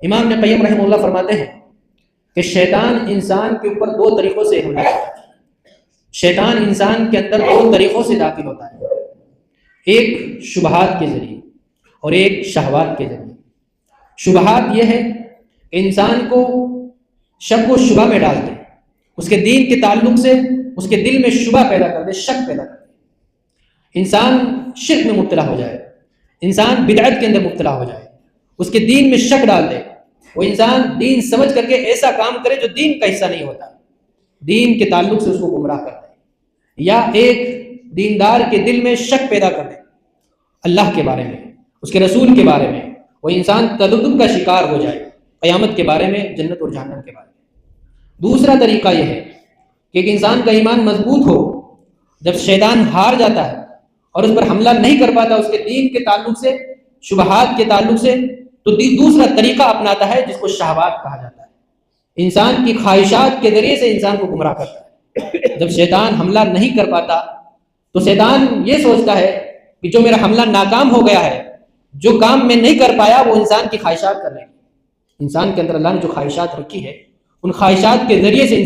امام ابن قیم رحمہ اللہ فرماتے ہیں کہ شیطان انسان کے اوپر دو طریقوں سے حملہ کرتا ہے۔ شیطان انسان کے اندر دو طریقوں سے داخل ہوتا ہے، ایک شبہات کے ذریعے اور ایک شہوات کے ذریعے۔ شبہات یہ ہے کہ انسان کو شک و شبہ میں ڈال دے، اس کے دین کے تعلق سے اس کے دل میں شبہ پیدا کر دے، شک پیدا کر دے، انسان شرک میں مبتلا ہو جائے، انسان بدعت کے اندر مبتلا ہو جائے، اس کے دین میں شک ڈال دے، وہ انسان دین سمجھ کر کے ایسا کام کرے جو دین کا حصہ نہیں ہوتا، دین کے تعلق سے اس کو گمراہ کر دے، یا ایک دیندار کے دل میں شک پیدا کر دے اللہ کے بارے میں، اس کے رسول کے بارے میں، وہ انسان تردد کا شکار ہو جائے قیامت کے بارے میں، جنت اور جہنم کے بارے میں۔ دوسرا طریقہ یہ ہے کہ ایک انسان کا ایمان مضبوط ہو، جب شیطان ہار جاتا ہے اور اس پر حملہ نہیں کر پاتا اس کے دین کے تعلق سے، شبہات کے تعلق سے، تو دوسرا طریقہ اپناتا ہے جس کو شہوات کہا جاتا ہے۔ انسان کی خواہشات کے ذریعے سے انسان کو گمراہ کرتا ہے۔ جب شیطان حملہ نہیں کر پاتا تو شیطان یہ سوچتا ہے کہ جو میرا حملہ ناکام ہو گیا ہے، جو کام میں نہیں کر پایا وہ انسان کی خواہشات کر لیں گے۔ انسان کے اندر اللہ نے جو خواہشات رکھی ہے، ان خواہشات کے ذریعے سے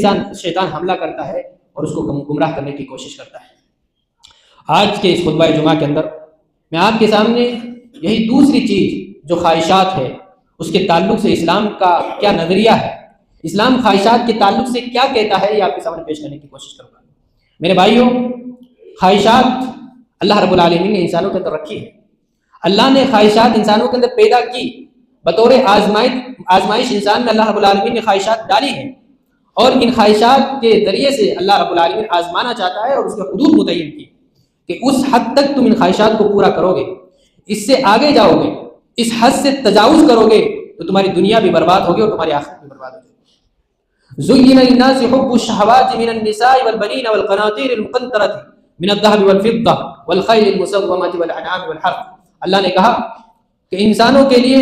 شیطان حملہ کرتا ہے اور اس کو گمراہ کرنے کی کوشش کرتا ہے۔ آج کے اس خطبہ جمعہ کے اندر میں آپ کے سامنے یہی دوسری چیز جو خواہشات ہے، اس کے تعلق سے اسلام کا کیا نظریہ ہے، اسلام خواہشات کے تعلق سے کیا کہتا ہے، یہ آپ کے سامنے پیش کرنے کی کوشش کروں گا۔ میرے بھائیوں، خواہشات اللہ رب العالمین نے انسانوں کے اندر رکھی ہے۔ اللہ نے خواہشات انسانوں کے اندر پیدا کی، بطور آزمائش انسان میں اللہ رب العالمین نے خواہشات ڈالی ہیں، اور ان خواہشات کے ذریعے سے اللہ رب العالمین آزمانا چاہتا ہے اور اس کے حدود متعین کی کہ اس حد تک تم ان خواہشات کو پورا کرو گے، اس سے آگے جاؤ گے، اس حد سے تجاوز کرو گے تو تمہاری دنیا بھی برباد ہوگی اور تمہاری آخرت بھی برباد ہوگی۔ زُيِّنَ لِلنَّاسِ حُبُّ الشَّهَوَاتِ مِنَ النِّسَاءِ وَالْبَنِينَ وَالْقَنَاطِيرِ الْمُقَنطَرَةِ مِنَ الذَّهَبِ وَالْفِضَّةِ وَالْخَيْلِ الْمُسَوَّمَةِ وَالْأَنْعَامِ وَالْحَرْثِ۔ اللہ نے کہا کہ انسانوں کے لیے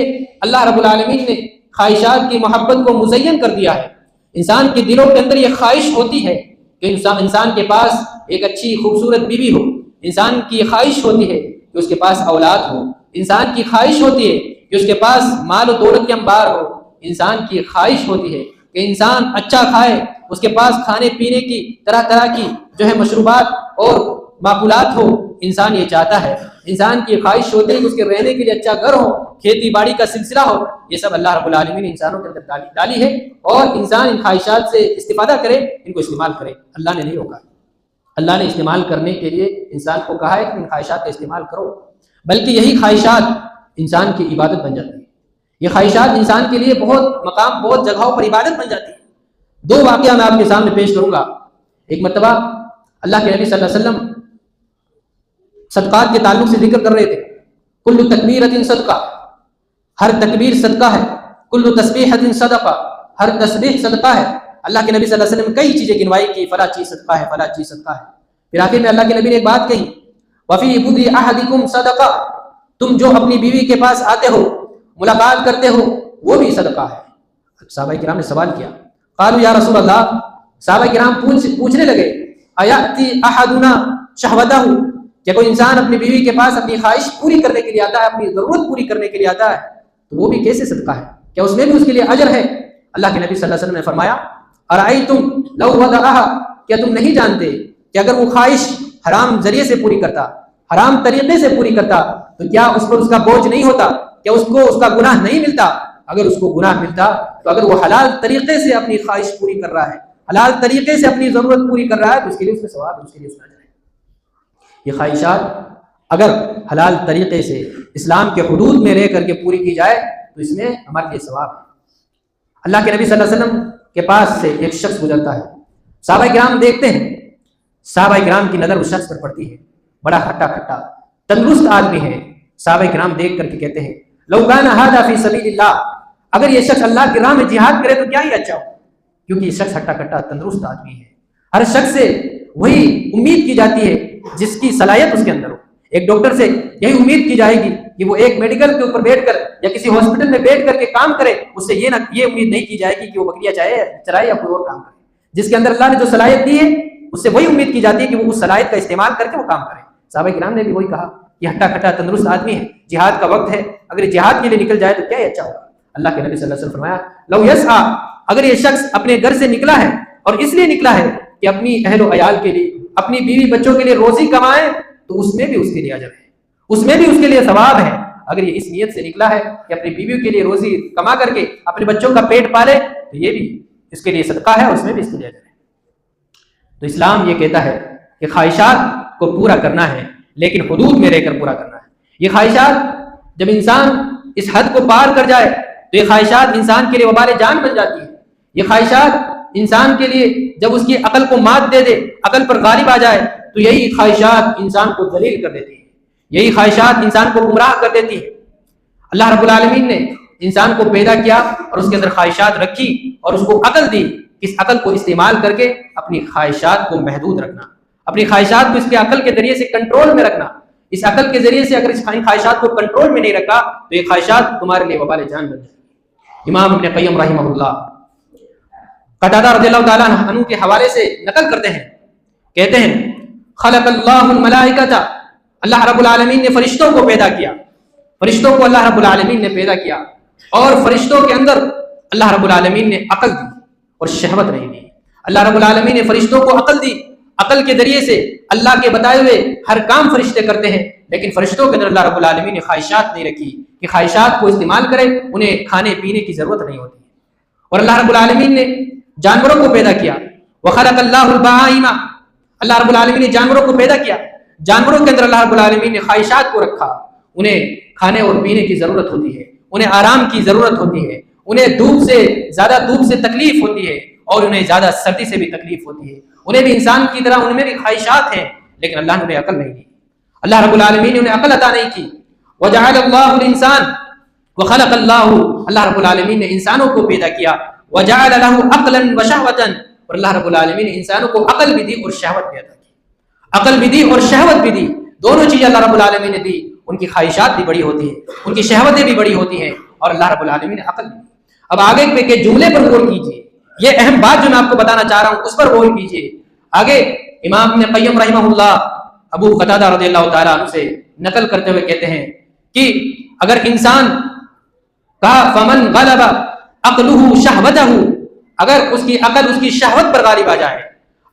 اللہ رب العالمین نے خواہشات کی محبت کو مزین کر دیا ہے۔ انسان کے دلوں کے اندر یہ خواہش ہوتی ہے کہ انسان کے پاس ایک اچھی خوبصورت بیوی ہو، انسان کی خواہش ہوتی ہے کہ اس کے پاس اولاد ہو، انسان کی خواہش ہوتی ہے کہ اس کے پاس مال و دولت کے انبار ہو، انسان کی خواہش ہوتی ہے کہ انسان اچھا کھائے، اس کے پاس کھانے پینے کی طرح طرح کی جو ہے مشروبات اور معقولات ہو، انسان یہ چاہتا ہے۔ انسان کی خواہش ہوتی ہے کہ اس کے رہنے کے لیے اچھا گھر ہو، کھیتی باڑی کا سلسلہ ہو۔ یہ سب اللہ رب العالمین نے انسانوں کے اندر ڈالی ہے، اور انسان ان خواہشات سے استفادہ کرے، ان کو استعمال کرے۔ اللہ نے نہیں روکا، اللہ نے استعمال کرنے کے لیے انسان کو کہا ہے کہ ان خواہشات کا استعمال کرو، بلکہ یہی خواہشات انسان کی عبادت بن جاتی ہے۔ یہ خواہشات انسان کے لیے بہت مقام، بہت جگہوں پر عبادت بن جاتی ہے۔ دو واقعہ میں آپ کے سامنے پیش کروں گا۔ ایک مرتبہ اللہ کے نبی صلی اللہ علیہ وسلم صدقات کے تعلق سے ذکر کر رہے تھے۔ کل تکبیرۃ صدقہ، ہر تکبیر صدقہ ہے۔ کل تسبیحۃ صدقہ، ہر تسبیح صدقہ ہے۔ اللہ کے نبی صلی اللہ علیہ وسلم نے کئی چیزیں گنوائی کہ فلاں چیز صدقہ ہے، فلاں چیز صدقہ ہے۔ پھر آخر میں اللہ کے نبی نے ایک بات کہی، وفی بدی احدکم صدقہ، تم جو اپنی بیوی کے پاس آتے ہو، ملاقات کرتے ہو، وہ بھی صدقہ ہے۔ صحابہ کرام نے سوال کیا، قالوا یا رسول اللہ، صحابہ کرام پوچھنے لگے، ایاتی احدنا شہوتہ، کہ کوئی انسان اپنی بیوی کے پاس اپنی خواہش پوری کرنے کے لیے آتا ہے، اپنی ضرورت پوری کرنے کے لیے آتا ہے، تو وہ بھی کیسے صدقہ ہے؟ کیا اس میں بھی اس کے لیے اجر ہے؟ اللہ کے نبی صلی اللہ علیہ وسلم نے فرمایا، ارأیتم لو وضعها، کیا تم نہیں جانتے کہ اگر وہ خواہش حرام ذریعے سے پوری کرتا، حرام طریقے سے پوری کرتا، تو کیا اس پر اس کا بوجھ نہیں ہوتا؟ کیا اس کو اس کا گناہ نہیں ملتا؟ اگر اس کو گناہ ملتا تو اگر وہ حلال طریقے سے اپنی خواہش پوری کر رہا ہے، حلال طریقے سے اپنی ضرورت پوری کر رہا ہے، تو اس کے لیے اس میں ثواب ہے، اس کے لیے اس میں اجر ہے۔ یہ خواہشات اگر حلال طریقے سے اسلام کے حدود میں رہ کر کے پوری کی جائے تو اس میں ہمارے لیے ثواب ہے۔ اللہ کے نبی صلی اللہ علیہ وسلم کے پاس سے ایک شخص گزرتا ہے، صحابہ کرام دیکھتے ہیں، صحابہ کرام کی نظر اس شخص پر پڑتی ہے، بڑا ہٹا کھٹا تندرست آدمی ہے۔ صحابہ کرام دیکھ کر کے کہتے ہیں، لو کان ھذا فی سبیل اللہ، اگر یہ شخص اللہ کی راہ میں جہاد کرے تو کیا ہی اچھا ہو، کیونکہ یہ شخص ہٹا کٹا تندرست آدمی ہے۔ ہر شخص سے وہی امید کی جاتی ہے جس کی صلاحیت اس کے اندر ہو۔ ایک ڈاکٹر سے یہی امید کی جائے گی کہ وہ ایک میڈیکل کے اوپر بیٹھ کر یا کسی ہاسپٹل میں بیٹھ کر کے کام کرے، اس سے یہ امید نہیں کی جائے گی کہ وہ بکریاں چرائے یا کوئی اور کام کرے۔ جس کے اندر اللہ نے جو صلاحیت دی ہے اس سے وہی امید کی جاتی ہے کہ وہ اس صلاحیت کا استعمال کر کے وہ کام کرے۔ صحابہ کرام نے بھی وہی کہا، یہ ہٹا کٹا تندرست آدمی ہے، جہاد کا وقت ہے، اگر جہاد کے لیے نکل جائے تو کیا ہی اچھا ہوگا۔ اللہ کے نبی صلی اللہ علیہ وسلم فرمایا لو یسعا، اگر یہ شخص اپنے گھر سے نکلا ہے اور اس لیے نکلا ہے کہ اپنی اہل و عیال کے لیے، اپنی بیوی بچوں کے لیے روزی کمائے، تو اس میں بھی اس کے لیے اجر ہے، اس میں بھی اس کے لیے ثواب ہے۔ اگر یہ اس نیت سے نکلا ہے کہ اپنی بیوی کے لیے روزی کما کر کے اپنے بچوں کا پیٹ پالے، تو یہ بھی اس کے لیے صدقہ ہے، اس میں بھی اس کے لیے اجر ہے۔ تو اسلام یہ کہتا ہے کہ خواہشات کو پورا کرنا ہے، لیکن حدود میں رہ کر پورا کرنا ہے۔ یہ خواہشات جب انسان اس حد کو پار کر جائے تو یہ خواہشات انسان کے لیے وبال جان بن جاتی ہے۔ یہ خواہشات انسان کے لیے جب اس کی عقل کو مات دے دے، عقل پر غالب آ جائے، تو یہی خواہشات انسان کو ذلیل کر دیتی ہے، یہی خواہشات انسان کو گمراہ کر دیتی ہے۔ اللہ رب العالمین نے انسان کو پیدا کیا اور اس کے اندر خواہشات رکھی اور اس کو عقل دی، اس عقل کو استعمال کر کے اپنی خواہشات کو محدود رکھنا، اپنی خواہشات کو اس کے عقل کے ذریعے سے کنٹرول میں رکھنا۔ اس عقل کے ذریعے سے اگر اس خواہشات کو کنٹرول میں نہیں رکھا تو یہ خواہشات تمہارے لیے وبال جان بن جائیں گی۔ امام ابن قیم رحمہ اللہ قتادہ رضی اللہ تعالیٰ عنہ کے حوالے سے نقل کرتے ہیں، کہتے ہیں خلق اللہ الملائکۃ، اللہ رب العالمین نے فرشتوں کو پیدا کیا، فرشتوں کو اللہ رب العالمین نے پیدا کیا، اور فرشتوں کے اندر اللہ رب العالمین نے عقل دی اور شہوت نہیں دی۔ اللہ رب العالمین نے فرشتوں کو عقل دی، عقل کے ذریعے سے اللہ کے بتائے ہوئے ہر کام فرشتے کرتے ہیں، لیکن فرشتوں کے اندر اللہ رب العالمین نے خواہشات نہیں رکھی کہ خواہشات کو استعمال کرے، انہیں کھانے پینے کی ضرورت نہیں ہوتی۔ اور اللہ رب العالمین نے جانوروں کو پیدا کیا، وخلق اللہ البہائم، اللہ رب العالمین نے جانوروں کو پیدا کیا، جانوروں کے اندر اللہ رب العالمین نے خواہشات کو رکھا، انہیں کھانے اور پینے کی ضرورت ہوتی ہے، انہیں آرام کی ضرورت ہوتی ہے، انہیں زیادہ دھوپ سے تکلیف ہوتی ہے، اور انہیں زیادہ سردی سے بھی تکلیف ہوتی ہے، انہیں بھی انسان کی طرح ان میں بھی خواہشات ہیں، لیکن اللہ نے انہیں عقل نہیں دی، اللہ رب العالمین نے انہیں عقل عطا نہیں کی۔ وجعل اللہ الانسان، وخلق اللہ رب العالمین نے انسانوں کو پیدا کیا، وجعل له عقلا وشهوة، اور اللہ رب العالمین نے انسانوں کو عقل بھی دی اور شہوت بھی عطا کی، عقل بھی دی اور شہوت بھی دی، دونوں چیزیں اللہ رب العالمین نے دی۔ ان کی خواہشات بھی بڑی ہوتی ہیں، ان کی شہوتیں بھی بڑی ہوتی ہیں، اور اللہ رب العالمین نے عقل بھی دی۔ اب آگے کے جملے پر غور کیجیے، یہ اہم بات جو میں آپ کو بتانا چاہ رہا ہوں اس پر غور کیجیے۔ آگے امام ابن قیم رحمہ اللہ ابو قتادہ رضی اللہ تعالیٰ عنہ سے نقل کرتے ہوئے کہتے ہیں کہ اگر انسان کا فمن غلب عقلہ شہوتہ، اگر اس کی عقل اس کی شہوت پر غالب آ جائے،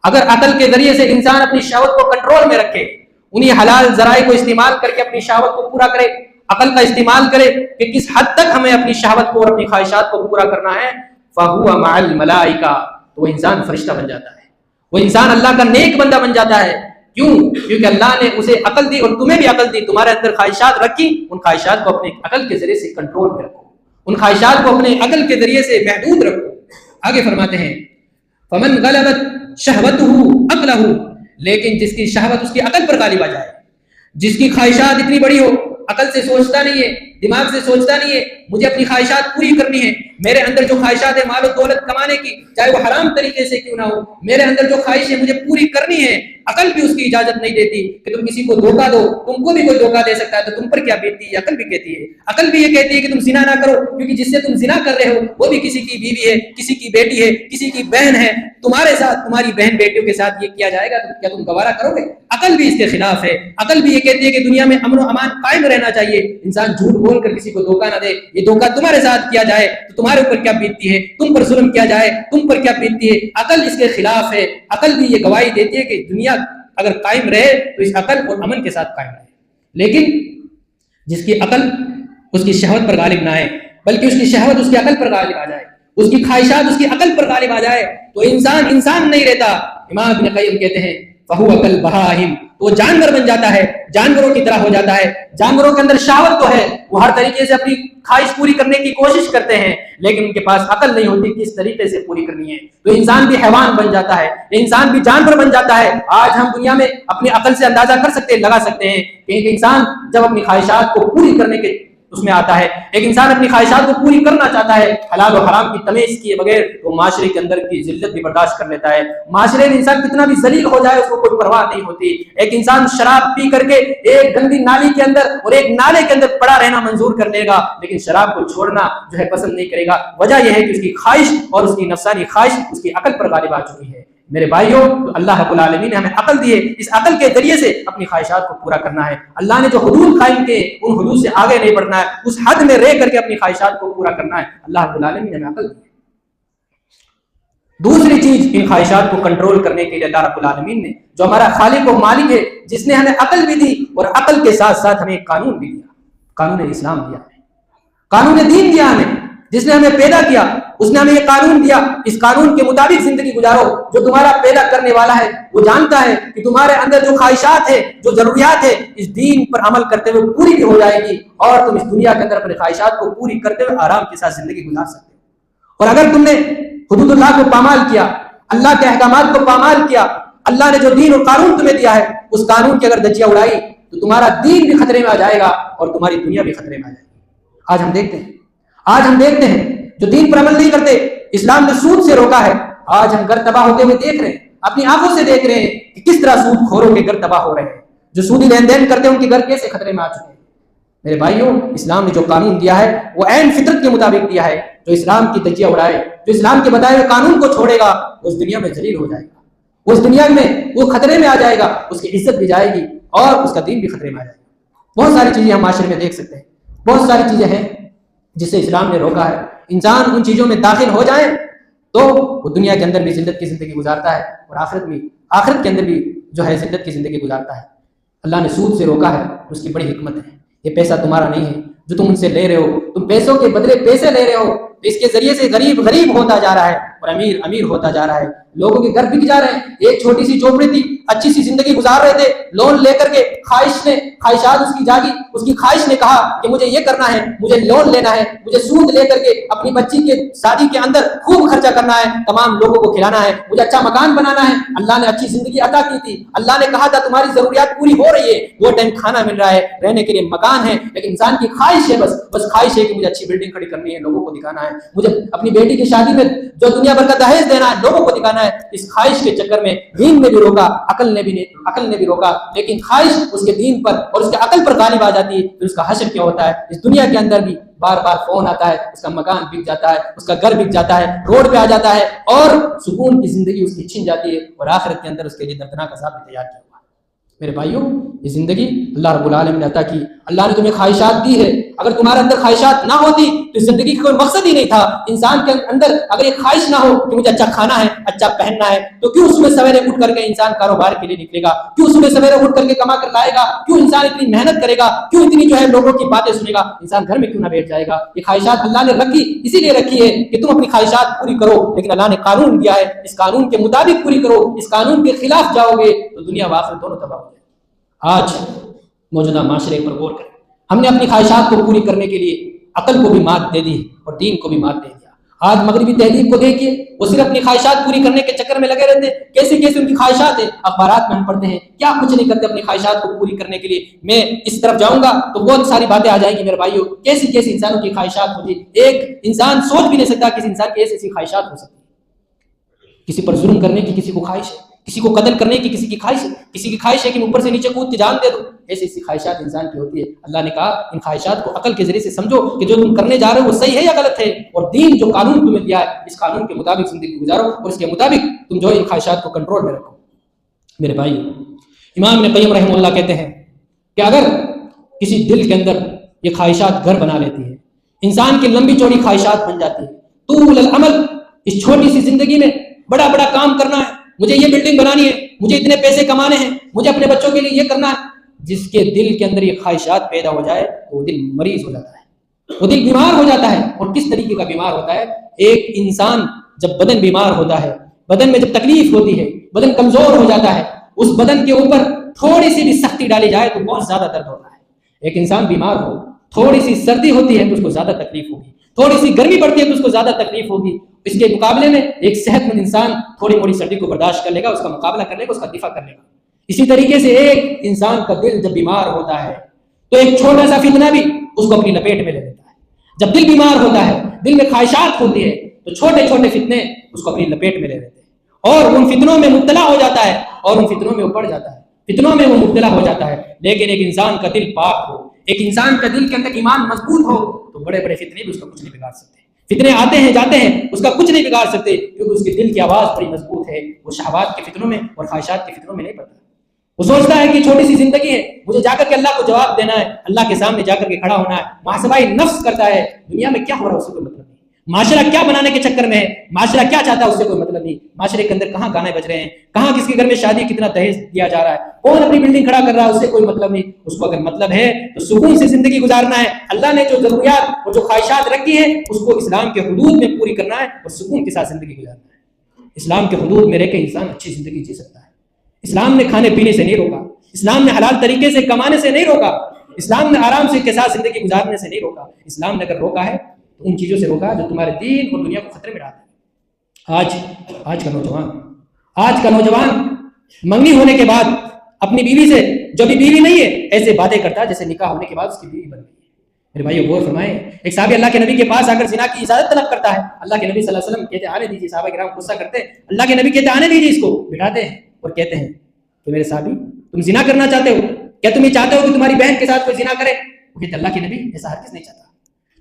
اگر عقل کے ذریعے سے انسان اپنی شہوت کو کنٹرول میں رکھے، انہی حلال ذرائع کو استعمال کر کے اپنی شہوت کو پورا کرے، عقل کا استعمال کرے کہ کس حد تک ہمیں اپنی شہوت کو اور اپنی خواہشات کو پورا کرنا ہے، فَهُوَ مَعَ الْمَلَائِكَةِ، تو وہ انسان فرشتہ بن جاتا ہے، وہ انسان اللہ کا نیک بندہ بن جاتا ہے۔ کیوں؟ کیونکہ اللہ نے اسے عقل دی اور تمہیں بھی عقل دی، تمہارے اندر خواہشات رکھی، ان خواہشات کو اپنے عقل کے ذریعے سے کنٹرول میں رکھو، ان خواہشات کو اپنے عقل کے ذریعے سے محدود رکھو۔ آگے فرماتے ہیں فَمَنْ غَلَبَتْ شَهْوَتُهُ عَقْلَهُ، لیکن جس کی شہوت اس کی عقل پر غالب آ جائے، جس کی خواہشات اتنی بڑی ہو، عقل سے سوچتا نہیں ہے، دماغ سے سوچتا نہیں ہے مجھے اپنی خواہشات پوری کرنی ہے، میرے اندر جو خواہشات ہے مال و دولت کمانے کی، چاہے وہ حرام طریقے سے کیوں نہ ہو، میرے اندر جو خواہش ہے مجھے پوری کرنی ہے، عقل بھی اس کی اجازت نہیں دیتی کہ تم کسی کو دھوکہ دو، تم کو بھی کوئی دھوکہ دے سکتا ہے تو تم پر کیا بیتتی ہے، عقل بھی کہتی ہے، عقل بھی یہ کہتی ہے کہ تم زنا نہ کرو، کیونکہ جس سے تم زنا کر رہے ہو وہ بھی کسی کی بیوی ہے، کسی کی بیٹی ہے، کسی کی بہن ہے، تمہارے ساتھ تمہاری بہن بیٹیوں کے ساتھ یہ کیا جائے گا تو کیا تم گوارا کرو گے؟ عقل بھی اس کے خلاف ہے، عقل بھی یہ کہتی ہے کہ دنیا میں امن و امان قائم رہنا چاہیے، انسان جھوٹ بول کر کسی کو دھوکہ نہ دے، یہ دھوکہ تمہارے ساتھ کیا جائے تو تمہارے اوپر کیا بیتتی ہے، تم پر ظلم کیا جائے تم پر کیا بیتتی ہے، عقل اس کے خلاف ہے۔ عقل بھی یہ گواہی دیتی ہے کہ دنیا اگر قائم رہے تو اس عقل اور امن کے ساتھ قائم رہے، لیکن جس کی عقل اس کی شہوت پر غالب نہ آئے بلکہ اس کی شہوت اس کی عقل پر غالب آ جائے، اس کی خواہشات اس کی عقل پر غالب آ جائے تو انسان نہیں رہتا۔ امام ابن قیم کہتے ہیں فَهُوَ كَالْبَهَائِمِ، تو جانور بن جاتا ہے، جانوروں کی طرح ہو جاتا ہے، جانوروں کے اندر شہوت تو ہے، وہ ہر طریقے سے اپنی خواہش پوری کرنے کی کوشش کرتے ہیں، لیکن ان کے پاس عقل نہیں ہوتی کس طریقے سے پوری کرنی ہے، تو انسان بھی حیوان بن جاتا ہے، انسان بھی جانور بن جاتا ہے۔ آج ہم دنیا میں اپنی عقل سے اندازہ کر سکتے ہیں، لگا سکتے ہیں کہ ایک انسان جب اپنی خواہشات کو پوری کرنے کے اس میں آتا ہے، ایک انسان اپنی خواہشات کو پوری کرنا چاہتا ہے حلال و حرام کی تمیز کیے بغیر، تو معاشرے کے اندر کی ذلت بھی برداشت کر لیتا ہے، معاشرے میں انسان کتنا بھی ذلیل ہو جائے اس کو کوئی پرواہ نہیں ہوتی۔ ایک انسان شراب پی کر کے ایک گندی نالی کے اندر اور ایک نالے کے اندر پڑا رہنا منظور کر لے گا، لیکن شراب کو چھوڑنا جو ہے پسند نہیں کرے گا، وجہ یہ ہے کہ اس کی خواہش اور اس کی نفسانی خواہش اس کی عقل پر غالب آ چکی ہے۔ میرے بھائیوں اللہ رب العالمین نے ہمیں عقل دی ہے، اس عقل کے ذریعے سے اپنی خواہشات کو پورا کرنا ہے۔ اللہ نے جو حدود قائم کیے ان حدود سے آگے نہیں بڑھنا ہے، اس حد میں رہ کر کے اپنی خواہشات کو پورا کرنا ہے۔ اللہ رب العالمین نے ہمیں عقل دی ہے۔ دوسری چیز، ان خواہشات کو کنٹرول کرنے کے لیے اللہ رب العالمین نے جو ہمارا خالق و مالک ہے، جس نے ہمیں عقل بھی دی اور عقل کے ساتھ ساتھ ہمیں ایک قانون بھی دیا، قانون اسلام دیا ہے، قانون دین دیا ہمیں۔ جس نے ہمیں پیدا کیا اس نے ہمیں یہ قانون دیا، اس قانون کے مطابق زندگی گزارو۔ جو تمہارا پیدا کرنے والا ہے وہ جانتا ہے کہ تمہارے اندر جو خواہشات ہے، جو ضروریات ہے، اس دین پر عمل کرتے ہوئے پوری بھی ہو جائے گی، اور تم اس دنیا کے اندر اپنے خواہشات کو پوری کرتے ہوئے آرام کے ساتھ زندگی گزار سکتے ہو۔ اور اگر تم نے حدود اللہ کو پامال کیا، اللہ کے احکامات کو پامال کیا، اللہ نے جو دین اور قانون تمہیں دیا ہے اس قانون کی اگر دھجیاں اڑائی تو تمہارا دین بھی خطرے میں آ جائے گا اور تمہاری دنیا بھی خطرے میں آ جائے گی۔ آج ہم دیکھتے ہیں جو دین پر عمل نہیں کرتے، اسلام نے سود سے روکا ہے۔ آج ہم گھر تباہ ہوتے ہوئے دیکھ رہے ہیں، اپنی آنکھوں سے دیکھ رہے ہیں کہ کس طرح سود خوروں کے گھر تباہ ہو رہے ہیں، جو سودی لین دین کرتے ہیں ان کے گھر کیسے خطرے میں آ چکے ہیں۔ میرے بھائیوں، اسلام نے جو قانون دیا ہے وہ عین فطرت کے مطابق دیا ہے۔ جو اسلام کی دھجیاں اڑائے، جو اسلام کے بتائے ہوئے قانون کو چھوڑے گا، اس دنیا میں ذلیل ہو جائے گا، اس دنیا میں وہ خطرے میں آ جائے گا، اس کی عزت بھی جائے گی اور اس کا دین بھی خطرے میں آ جائے گا۔ بہت ساری چیزیں ہم معاشرے میں دیکھ سکتے ہیں، بہت ساری چیزیں ہیں جسے اسلام نے روکا ہے۔ انسان ان چیزوں میں داخل ہو جائے تو وہ دنیا کے اندر بھی ذلت کی زندگی گزارتا ہے اور آخرت کے اندر بھی جو ہے ذلت کی زندگی گزارتا ہے۔ اللہ نے سود سے روکا ہے، اس کی بڑی حکمت ہے۔ یہ پیسہ تمہارا نہیں ہے جو تم ان سے لے رہے ہو، تم پیسوں کے بدلے پیسے لے رہے ہو، اس کے ذریعے سے غریب غریب ہوتا جا رہا ہے اور امیر امیر ہوتا جا رہا ہے۔ لوگوں کے گھر بک جا رہے ہیں۔ ایک چھوٹی سی جھوپڑی تھی، اچھی سی زندگی گزار رہے تھے، لون لے کر کے خواہشات اس کی جاگی، اس کی خواہش نے کہا کہ مجھے یہ کرنا ہے، مجھے لون لینا ہے، مجھے سود لے کر کے اپنی بچی کے شادی کے اندر خوب خرچہ کرنا ہے، تمام لوگوں کو کھلانا ہے، مجھے اچھا مکان بنانا ہے۔ اللہ نے اچھی زندگی عطا کی تھی، اللہ نے کہا تھا تمہاری ضروریات پوری ہو رہی ہے، دو ٹائم کھانا مل رہا ہے، رہنے کے لیے مکان ہے، لیکن انسان کی خواہش ہے، بس خواہش ہے کہ مجھے اچھی بلڈنگ کھڑی کرنی ہے، لوگوں کو دکھانا ہے، مجھے اپنی بیٹی کی شادی میں جو دنیا بھر کا دہیج دینا ہے، لوگوں کو دکھانا ہے۔ اس خواہش کے چکر میں دین نے بھی روکا، عقل نے بھی روکا، لیکن خواہش اس کے دین پر اور اس کے عقل پر غالب آ جاتی ہے، پھر اس کا حشر کیا ہوتا ہے؟ اس دنیا کے اندر بھی بار بار فون آتا ہے، اس کا مکان بک جاتا ہے، اس کا گھر بک جاتا ہے، روڈ پہ آ جاتا ہے اور سکون کی زندگی اس کی چھن جاتی ہے اور آخرت کے اندر اس کے لیے دردناک عذاب بھی تیار کیا ہوا ہے۔ میرے بھائیوں، یہ زندگی اللہ رب العالمین نے عطا کی، اللہ نے تمہیں خواہشات دی ہے۔ اگر تمہارے اندر خواہشات نہ ہوتی تو زندگی کا کوئی مقصد ہی نہیں تھا۔ انسان کے اندر اگر ایک خواہش نہ ہو کہ مجھے اچھا کھانا ہے، اچھا پہننا ہے، تو کیوں صبح سویرے اٹھ کر کے انسان کاروبار کے لیے نکلے گا؟ کیوں صبح سویرے اٹھ کر کے کما کر لائے گا؟ کیوں انسان اتنی محنت کرے گا؟ کیوں اتنی جو ہے لوگوں کی باتیں سنے گا؟ انسان گھر میں کیوں نہ بیٹھ جائے گا؟ یہ خواہشات اللہ نے رکھی، اسی لیے رکھی ہے کہ تم اپنی خواہشات پوری کرو، لیکن اللہ نے قانون دیا ہے، اس قانون کے مطابق پوری کرو۔ اس قانون کے خلاف جاؤ گے تو دنیا و آخرت دونوں تباہ ہو جائے۔ آج موجودہ معاشرے پر غور کریں، ہم نے اپنی خواہشات کو پوری کرنے کے لیے عقل کو بھی مات دے دی اور دین کو بھی مات دے دیا۔ آج مغربی تہذیب کو دیکھیے، وہ صرف اپنی خواہشات پوری کرنے کے چکر میں لگے رہتے ہیں۔ کیسے کیسے ان کی خواہشات ہیں، اخبارات میں ہم پڑھتے ہیں، کیا کچھ نہیں کرتے اپنی خواہشات کو پوری کرنے کے لیے۔ میں اس طرف جاؤں گا تو بہت ساری باتیں آ جائیں گی میرے بھائیوں، کیسی کیسی انسانوں کی خواہشات ہوتی ہیں۔ ایک انسان سوچ بھی نہیں سکتا کسی انسان کی ایسی خواہشات ہو سکتی ہے۔ کسی پر ظلم کرنے کی کسی کو خواہش ہے، کسی کو قتل کرنے کی کسی کی خواہش ہے، کسی کی خواہش ہے کہ اوپر سے نیچے کود کے جان دے دو۔ ایسی خواہشات انسان کی ہوتی ہے۔ اللہ نے کہا ان خواہشات کو عقل کے ذریعے سے سمجھو کہ جو تم کرنے جا رہے ہو وہ صحیح ہے یا غلط ہے، اور دین جو قانون تمہیں دیا ہے اس قانون کے مطابق زندگی گزارو اور اس کے مطابق تم جو ان خواہشات کو کنٹرول میں رکھو۔ میرے بھائی، امام ابن قیم رحمہ اللہ کہتے ہیں کہ اگر کسی دل کے اندر یہ خواہشات گھر بنا لیتی ہے، انسان کی لمبی چوڑی خواہشات بن جاتی ہے، طول العمل، اس چھوٹی سی زندگی میں بڑا بڑا کام کرنا ہے، مجھے یہ بلڈنگ بنانی ہے، مجھے اتنے پیسے کمانے ہیں، مجھے اپنے بچوں کے لیے یہ کرنا ہے۔ جس کے دل کے اندر یہ خواہشات پیدا ہو جائے وہ دل مریض ہو جاتا ہے، وہ دل بیمار ہو جاتا ہے۔ اور کس طریقے کا بیمار ہوتا ہے؟ ایک انسان جب بدن بیمار ہوتا ہے، بدن میں جب تکلیف ہوتی ہے، بدن کمزور ہو جاتا ہے، اس بدن کے اوپر تھوڑی سی بھی سختی ڈالی جائے تو بہت زیادہ درد ہوتا ہے۔ ایک انسان بیمار ہو، تھوڑی سی سردی ہوتی ہے تو اس کو زیادہ تکلیف ہوگی، تھوڑی سی گرمی پڑتی ہے تو اس کو زیادہ تکلیف ہوگی۔ اس کے مقابلے میں ایک صحت مند انسان تھوڑی موڑی سردی کو برداشت کر لے گا، اس کا مقابلہ کر لے گا، اس کا دفاع کر لے گا۔ اسی طریقے سے ایک انسان کا دل جب بیمار ہوتا ہے تو ایک چھوٹا سا فتنہ بھی اس کو اپنی لپیٹ میں لے لیتا ہے۔ جب دل بیمار ہوتا ہے، دل میں خواہشات ہوتی ہے تو چھوٹے چھوٹے فتنے اس کو اپنی لپیٹ میں لے لیتے ہیں اور ان فتنوں میں مبتلا ہو جاتا ہے اور ان فتنوں میں وہ پڑ جاتا ہے، فتنوں میں وہ مبتلا ہو جاتا ہے۔ لیکن ایک انسان کا دل پاک ہو، ایک انسان کا دل کے اندر ایمان مضبوط ہو تو بڑے بڑے فتنے بھی اس کو کچھ نہیں بگاڑ سکتے۔ فتنے آتے ہیں جاتے ہیں، اس کا کچھ نہیں بگاڑ سکتے، کیونکہ اس کے دل کی آواز بڑی مضبوط ہے، وہ شہوات کے فتنوں میں اور خواہشات کے فتنوں میں نہیں پڑتا۔ وہ سوچتا ہے کہ چھوٹی سی زندگی ہے، مجھے جا کر کے اللہ کو جواب دینا ہے، اللہ کے سامنے جا کر کے کھڑا ہونا ہے، محاسبہ نفس کرتا ہے، دنیا میں کیا ہو رہا ہے اس سے کوئی مطلب نہیں، معاشرہ کیا بنانے کے چکر میں ہے، معاشرہ کیا چاہتا ہے اس سے کوئی مطلب نہیں، معاشرے کے اندر کہاں گانے بج رہے ہیں، کہاں کس کے گھر میں شادی کتنا دہیج دیا جا رہا ہے، کون اپنی بلڈنگ کھڑا کر رہا ہے، اس سے کوئی مطلب نہیں۔ اس کو اگر مطلب ہے تو سکون سے زندگی گزارنا ہے، اللہ نے جو ضروریات اور جو خواہشات رکھی ہیں اس کو اسلام کے حدود میں پوری کرنا ہے اور سکون کے ساتھ زندگی گزارنا ہے۔ اسلام کے حدود میں رہ کے انسان اچھی زندگی جی سکتا ہے۔ اسلام نے کھانے پینے سے نہیں روکا، اسلام نے حلال طریقے سے کمانے سے نہیں روکا، اسلام نے آرام سے کے ساتھ زندگی گزارنے سے نہیں روکا، اسلام نے اگر روکا ہے تو ان چیزوں سے روکا جو تمہارے دین اور دنیا کو خطرے میں ڈالتے ہیں۔ آج کا نوجوان منگنی ہونے کے بعد اپنی بیوی سے، جو بھی بیوی نہیں ہے، ایسے باتیں کرتا ہے جیسے نکاح ہونے کے بعد اس کی بیوی بن گئی ہے۔ میرے بھائیو غور فرمائیں، ایک صحابی اللہ کے نبی کے پاس آ کر زنا کی اجازت طلب کرتا ہے، اللہ کے نبی صلی اللہ علیہ وسلم کہتے ہیں آنے دیجیے، صحابہ کرام غصہ کرتے ہیں، اللہ کے نبی کہتے ہیں آنے دیجیے اس کو، بٹھاتے ہیں اور کہتے ہیں کہ میرے صحابی تم زنا کرنا چاہتے ہو، کیا تم یہ چاہتے ہو کہ تمہاری بہن کے ساتھ کوئی زنا کرے؟ وہ کہتے اللہ کے نبی ایسا ہرگز نہیں چاہتا،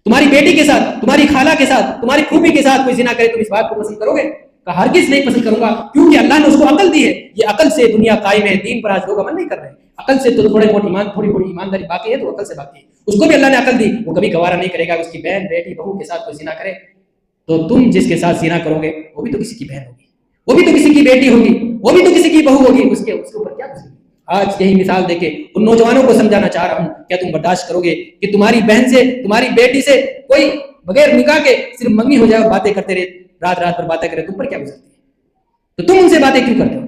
تمہاری بیٹی کے ساتھ، تمہاری خالہ کے ساتھ، تمہاری پھوپھی کے ساتھ کوئی زنا کرے تم اس بات کو پسند کرو گے؟ کہا ہرگز نہیں پسند کروں گا، کیونکہ اللہ نے اس کو عقل دی ہے، یہ عقل سے دنیا قائم ہے، دین پر آج لوگ عمل نہیں کر رہے ہیں، عقل سے تو تھوڑی موٹی ایمانداری باقی ہے، تو عقل سے باقی ہے، اس کو بھی اللہ نے عقل دی، وہ کبھی گوارا نہیں کرے گا اس کی بہن بیٹی بہو کے ساتھ کوئی زنا کرے۔ تو تم جس کے ساتھ زنا کرو گے وہ بھی تو کسی کی بہن ہوگی، وہ بھی تو کسی کی بیٹی ہوگی، وہ بھی تو کسی کی بہو ہوگی، اس کے اوپر کیا گزرے گی؟ آج یہی مثال دے کے ان نوجوانوں کو سمجھانا چاہ رہا ہوں، کیا تم برداشت کرو گے کہ تمہاری بہن سے، تمہاری بیٹی سے کوئی بغیر نکاح کے صرف منگنی ہو جائے اور باتیں کرتے رہے، رات رات پر باتیں کرے، تم پر کیا گزرتی ہے؟ تو تم ان سے باتیں کیوں کرتے ہو؟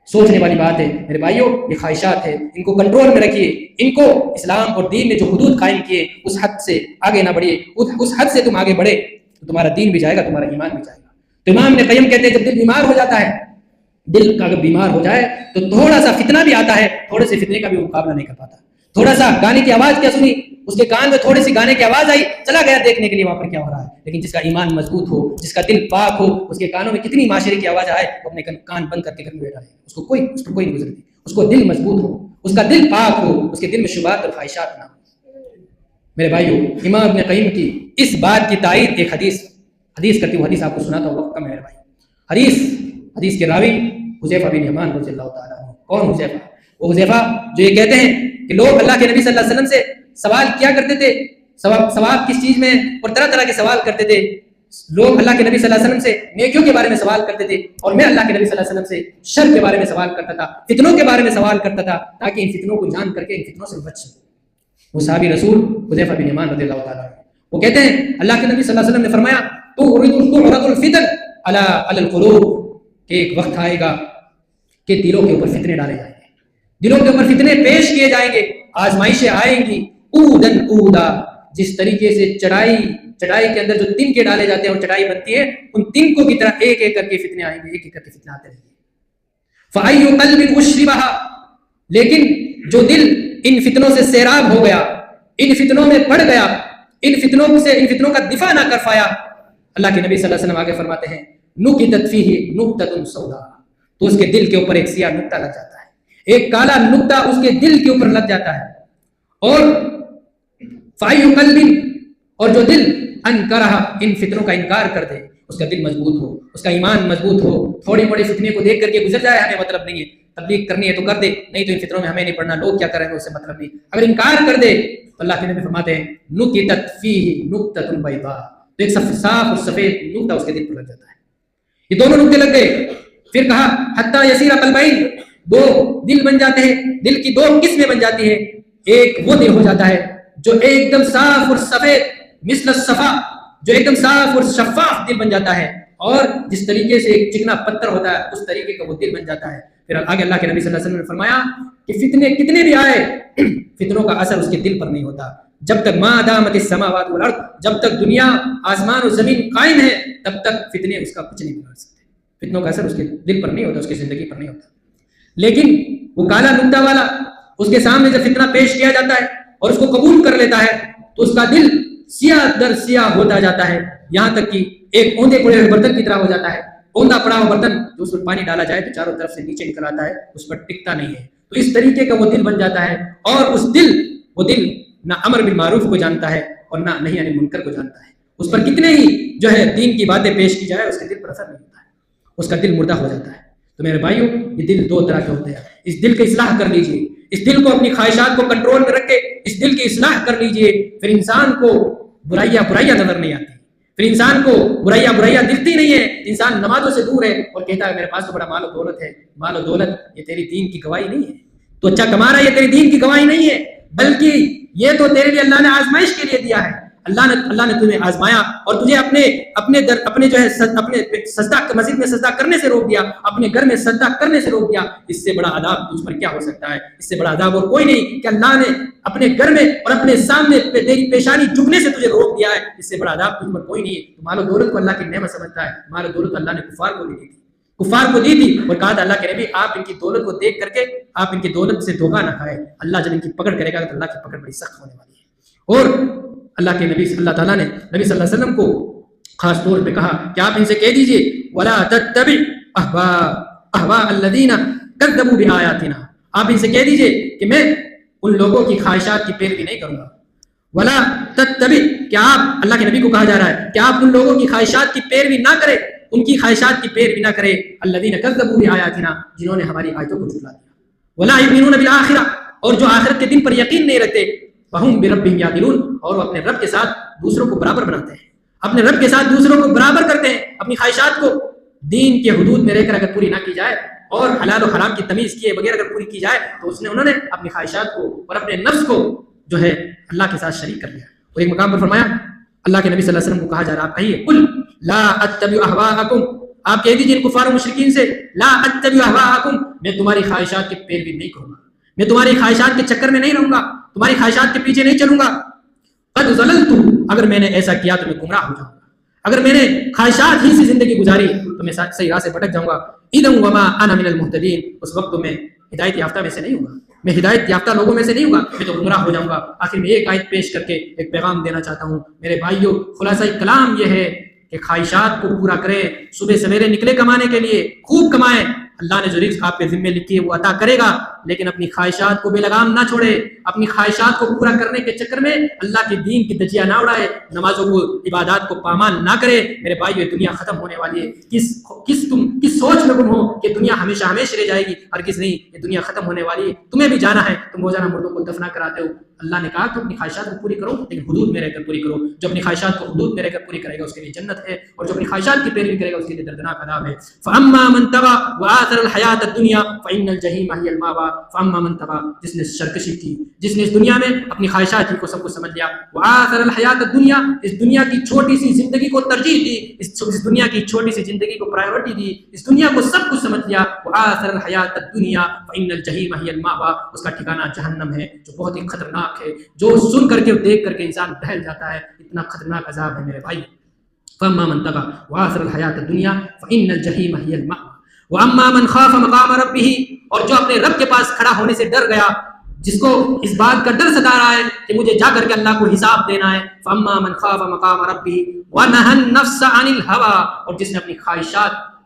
سوچنے والی بات ہے میرے بھائیوں، یہ خواہشات ہے، ان کو کنٹرول میں رکھیے، ان کو اسلام اور دین نے جو حدود قائم کیے اس حد سے آگے نہ بڑھیے، اس حد سے تم آگے بڑھے تو تمہارا دین بھی جائے گا، تمہارا ایمان بھی جائے گا۔ تو امام ابن قیم کہتے ہیں جب دل بیمار ہو جاتا ہے، دل کا اگر بیمار ہو جائے تو تھوڑا سا فتنہ بھی آتا ہے، تھوڑے سے فتنے کا بھی مقابلہ نہیں کر پاتا، تھوڑا سا گانے کی آواز کیا سنی، اس کے کان میں تھوڑی سی گانے کی آواز آئی، چلا گیا دیکھنے کے لیے وہاں پر کیا ہو رہا ہے، لیکن جس کا ایمان مضبوط ہو، جس کا دل پاک ہو، اس کے کانوں میں کتنی معاشرے کی آواز آئے وہ اپنے کان بند کر کے گھر میں بیٹھا ہے، اس پر کوئی نہیں گزرتی، اس کو دل مضبوط ہو، اس کا دل پاک ہو، اس کے دل میں شبہات اور خواہشات نہ ہو۔ میرے بھائیو، امام ابن قیم کی اس بات کی تائید ایک حدیث کرتی ہوں، حدیث آپ کو سناتا ہوں، وقت کم ہے میرے بھائی۔ حدیث کے راوی حذیفہ بن یمان رضی اللہ تعالیٰ عنہ۔ کون حذیفہ؟ وہ حذیفہ جو یہ کہتے ہیں کہ لوگ اللہ کے نبی صلی اللہ علیہ وسلم سے سوال کیا کرتے تھے، ثواب کس چیز میں، اور طرح طرح کے سوال کرتے تھے، لوگ اللہ کے نبی صلی اللہ علیہ وسلم سے نیکیوں کے بارے میں سوال کرتے تھے، اور میں اللہ کے نبی صلی اللہ علیہ وسلم سے شر کے بارے میں سوال کرتا تھا، فتنوں کے بارے میں سوال کرتا تھا، تاکہ ان فتنوں کو جان کر کے ان فتنوں سے بچ سکوں۔ وہ صحابی رسول حذیفہ بن یمان رضی اللہ تعالیٰ عنہ وہ کہتے ہیں اللہ کے نبی صلی اللہ علیہ وسلم نے فرمایا تعرض الفتن علی القلوب، کہ ایک وقت آئے گا کہ دلوں کے اوپر فتنے ڈالے جائیں گے، دلوں کے اوپر فتنے پیش کیے جائیں گے، آزمائشیں آئیں گی، اودن اودا، جس طریقے سے چڑھائی کے اندر جو تن کے ڈالے جاتے ہیں اور چڑھائی بنتی ہے، ان تنکوں کی طرح ایک ایک کر کے فتنے آئیں گے، ایک ایک کر کے فتنے آتے رہیں گے۔ فَأَيُّ قَلْبٍ أُشْرِبَهَا، لیکن جو دل ان فتنوں سے سیراب ہو گیا، ان فتنوں میں پڑ گیا، ان فتنوں کا دفاع نہ کر پایا، اللہ کے نبی صلی اللہ علیہ وسلم آگے فرماتے ہیں نُقِطَتْ فِيهِ نُقْطَةٌ سَوْدَاء، تو اس کے دل کے اوپر ایک سیاہ نقطہ لگ جاتا ہے، ایک کالا نقطہ اس کے دل کے اوپر لگ جاتا ہے۔ اور فَأَيُّ قَلْبٍ، اور جو دل انکرہ، ان فتنوں کا انکار کر دے، اس کا دل مضبوط ہو، اس کا ایمان مضبوط ہو، تھوڑی موڑی فتنے کو دیکھ کر کے گزر جائے، ہمیں مطلب نہیں ہے، تبلیغ کرنی ہے تو کر دے، نہیں تو ان فتنوں میں ہمیں نہیں پڑھنا، لوگ کیا کریں گے اس سے مطلب نہیں، اگر انکار کر دے تو اللہ کے نبی فرماتے ہیں نُقِطَتْ فِيهِ نُقْطَةٌ بَيْضَاء، تو ایک صاف اور سفید نقطہ اس کے دل پر لگ جاتا ہے۔ یہ دونوں نقطے لگ گئے، پھر کہا حتیٰ یسیر قلبین، دو دل بن جاتے ہیں، دل کی دو قسمیں بن جاتی ہیں، ایک وہ دل ہو جاتا ہے جو ایک دم صاف اور سفید مثل الصفا، جو ایک دم صاف اور شفاف دل بن جاتا ہے، اور جس طریقے سے ایک چکنا پتھر ہوتا ہے اس طریقے کا وہ دل بن جاتا ہے۔ پھر آگے اللہ کے نبی صلی اللہ علیہ وسلم نے فرمایا کہ فتنے کتنے بھی آئے، فتنوں کا اثر اس کے دل پر نہیں ہوتا، جب تک ما دامت السماوات والارض، جب تک دنیا آسمان اور زمین قائم ہے تب تک فتنے اس کا کچھ نہیں بگاڑ سکتے، فتنوں کا اثر اس کے دل پر نہیں ہوتا، اس کی زندگی پر نہیں ہوتا۔ لیکن وہ کالا نقطہ والا، اس کے سامنے جب فتنہ پیش کیا جاتا ہے اور اس کو قبول کر لیتا ہے تو اس کا دل سیاہ در سیاہ ہوتا جاتا ہے، یہاں تک کہ ایک اوندے پڑے ہوئے برتن کی طرح ہو جاتا ہے، اوندا پڑا ہوا برتن جو اس پر پانی ڈالا جائے تو چاروں طرف سے نیچے نکل آتا ہے، اس پر ٹکتا نہیں ہے، تو اس طریقے کا وہ دل بن جاتا ہے، اور وہ دل نہ امر بالمعروف کو جانتا ہے اور نہ نہی عن المنکر کو جانتا ہے، اس پر کتنے ہی جو ہے دین کی باتیں پیش کی جائے اس کے دل پر اثر نہیں ہوتا ہے، اس کا دل مردہ ہو جاتا ہے۔ تو میرے بھائیوں، یہ دل دو طرح کے ہوتے ہیں، اس دل کی اصلاح کر لیجئے، اس دل کو اپنی خواہشات کو کنٹرول میں رکھ کے اس دل کی اصلاح کر لیجئے، پھر انسان کو برائیاں نظر نہیں آتی، پھر انسان کو برائیاں دکھتی نہیں ہے، انسان نمازوں سے دور ہے اور کہتا ہے میرے پاس تو بڑا مال و دولت ہے۔ مال و دولت یہ تیری دین کی گواہی نہیں ہے، تو اچھا کما رہا ہے، یہ تیری دین کی گواہی نہیں ہے، بلکہ یہ تو تیرے لیے اللہ نے آزمائش کے لیے دیا ہے۔ اللہ نے تمہیں آزمایا اور تجھے اپنے جو ہے سجدہ مسجد میں سجدہ کرنے سے روک دیا، اپنے گھر میں سجدہ کرنے سے روک دیا۔ اس سے بڑا عذاب تجھ پر کیا ہو سکتا ہے؟ اس سے بڑا عذاب اور کوئی نہیں کہ اللہ نے اپنے گھر میں اور اپنے سامنے تیری پیشانی جھکنے سے تجھے روک دیا ہے۔ اس سے بڑا عذاب تجھ پر کوئی نہیں ہے۔ تو مال و دولت کو اللہ کی نعمت سمجھتا ہے، مال و دولت اللہ نے کفار کو دی تھی، کفار کو دی تھی اور کہا تھا اللہ کے نبی آپ ان کی دولت کو دیکھ کر کے آپ ان کی دولت سے دھوکہ نہ کھائے، اللہ جب ان کی پکڑ کرے گا تو اللہ کی پکڑ بڑی سخت ہونے والی ہے۔ اور اللہ کے نبی اللہ تعالیٰ نے نبی صلی اللہ علیہ وسلم کو خاص طور پہ کہا کہ آپ ان سے کہہ دیجئے وَلَا تَتَّبِعْ أَهْوَاءَ الَّذِينَ كَذَّبُوا بِآيَاتِنَا، آپ ان سے کہہ دیجئے کہ میں ان لوگوں کی خواہشات کی پیروی نہیں کروں گا۔ وَلَا تَتَّبِعْ، کہ آپ، اللہ کے نبی کو کہا جا رہا ہے کہ آپ ان لوگوں کی خواہشات کی پیروی نہ کریں، ان کی خواہشات کی پیروی نہ کریں، الَّذِينَ كَذَّبُوا بِآيَاتِنَا، جنہوں نے ہماری آیتوں کو جھٹلا دیا، وَلَا يُؤْمِنُونَ بِالْآخِرَةِ، اور جو آخرت کے دن پر یقین نہیں رکھتے، وَهُمْ بِرَبِّهِمْ يَعْدِلُونَ، اور وہ اپنے رب کے ساتھ دوسروں کو برابر بناتے ہیں، اپنے رب کے ساتھ دوسروں کو برابر کرتے ہیں۔ اپنی خواہشات کو دین کے حدود میں رہ کر اگر پوری نہ کی جائے اور حلال و حرام کی تمیز کیے بغیر اگر پوری کی جائے تو انہوں نے اپنی خواہشات کو اور اپنے نفس کو جو ہے اللہ کے ساتھ شریک کر لیا۔ اور ایک مقام پر فرمایا، اللہ کے نبی صلی اللہ علیہ وسلم کو کہا جا رہا، آپ کہیے قل لا اتبع اهواءکم، آپ کہہ دیجیے ان کفار و مشرکین سے، لا اتبع اهواءکم، میں تمہاری خواہشات کی پیروی نہیں کروں گا، میں تمہاری خواہشات کے چکر میں نہیں رہوں گا، تمہاری خواہشات کے پیچھے نہیں چلوں گا۔ قد ضللت، اگر میں نے ایسا کیا تو میں گمراہ ہو جاؤں گا، اگر میں نے خواہشات ہی سے زندگی گزاری تو میں صحیح راہ سے بھٹک جاؤں گا۔ اذا وما انا من المهتدین، اس وقت تو میں ہدایت یافتہ میں سے نہیں ہوں گا، میں ہدایت یافتہ لوگوں میں سے نہیں ہوں گا، میں تو گمراہ ہو جاؤں گا۔ آخر میں ایک آیت پیش کر کے ایک پیغام دینا چاہتا ہوں میرے بھائیوں، خلاصہ کلام یہ ہے کہ خواہشات کو پورا کریں، صبح سویرے نکلے کمانے کے لیے، خوب کمائیں، اللہ نے جو رزق آپ کے ذمے لکھی ہے وہ عطا کرے گا، لیکن اپنی خواہشات کو بے لگام نہ چھوڑے، اپنی خواہشات کو پورا کرنے کے چکر میں اللہ کے دین کی دجیاں نہ اڑائے، نمازوں کو عبادات کو پامال نہ کرے۔ میرے بھائیو، یہ دنیا ختم ہونے والی ہے، کس سوچ میں گم ہو کہ دنیا ہمیشہ ہمیشہ رہ جائے گی؟ ہرگز نہیں، یہ دنیا ختم ہونے والی ہے، تمہیں بھی جانا ہے، تم روزانہ مردوں کو دفنا کراتے ہو۔ اللہ نے کہا کہ اپنی خواہشات کو پوری کرو لیکن حدود میں رہ کر پوری کرو، جو اپنی خواہشات کو حدود میں رہ کر پوری کرے گا اس کے لیے جنت ہے، اور جو اپنی خواہشات کی پیروی کرے گا اس کے لیے دردناک عذاب ہے۔ فاما من طغى وآثر الحیات الدنیا فإن الجحیم هی المأوى، فاما من طغى، جس نے سرکشی کی، جس نے اس دنیا میں اپنی خواہشات ہی کو سب کچھ سمجھ لیا، وآثر الحیات الدنیا، اس دنیا کی چھوٹی سی زندگی کو ترجیح دی، اس دنیا کی چھوٹی سی زندگی کو پرائیورٹی دی، اس دنیا کو سب کچھ سمجھ لیا، وآثر الحیات الدنیا فإن الجحیم هی المأوى، اس کا ٹھکانہ جہنم ہے جو بہت ہی خطرناک ہے، جو سن کر کے دیکھ کر کے انسان بہل جاتا ہے، اتنا خطرناک عذاب ہے میرے بھائی۔ فاما من طغى وآثر الحیات الدنیا فإن الجحیم هی المأوى واما من خاف مقام ربه، اور جو اپنے رب کے پاس کھڑا ہونے سے ڈر گیا، جس کو اس بات کا ڈر ستا رہا ہے کہ مجھے جا کر کے اللہ کو حساب دینا ہے، فاما من خاف مقام ربه ونهى النفس عن الهوى، اور جس نے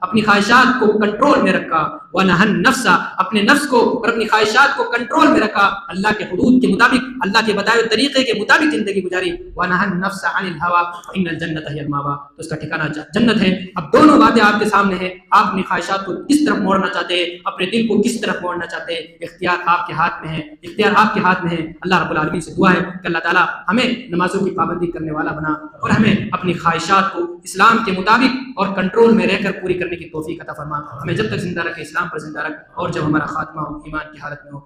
اپنی خواہشات کو کنٹرول میں رکھا، وَنَهَى النَّفْسَ، اپنے نفس کو اور اپنی خواہشات کو کنٹرول میں رکھا، اللہ کے حدود کے مطابق، اللہ کے بتائے ہوئے طریقے کے مطابق زندگی گزاری، وَنَهَى النَّفْسَ عَنِ الْهَوَىٰ فَإِنَّ الْجَنَّةَ هِيَ الْمَأْوَىٰ، تو اس کا ٹھکانہ جنت ہے۔ اب دونوں باتیں آپ کے سامنے ہیں، آپ اپنی خواہشات کو کس طرف موڑنا چاہتے ہیں، اپنے دل کو کس طرف موڑنا چاہتے ہیں، اختیار آپ کے ہاتھ میں ہے، اختیار آپ کے ہاتھ میں ہے۔ اللہ رب العالمین سے دعا ہے کہ اللہ تعالیٰ ہمیں نمازوں کی پابندی کرنے والا بنا اور ہمیں اپنی خواہشات کو اسلام کے مطابق اور کنٹرول میں رہ کر پوری کرنے کی توفیق عطا فرما، ہمیں جب تک زندہ رکھے اسلام پر زندہ رکھ، اور جب ہمارا خاتمہ ہو ایمان کی حالت میں ہو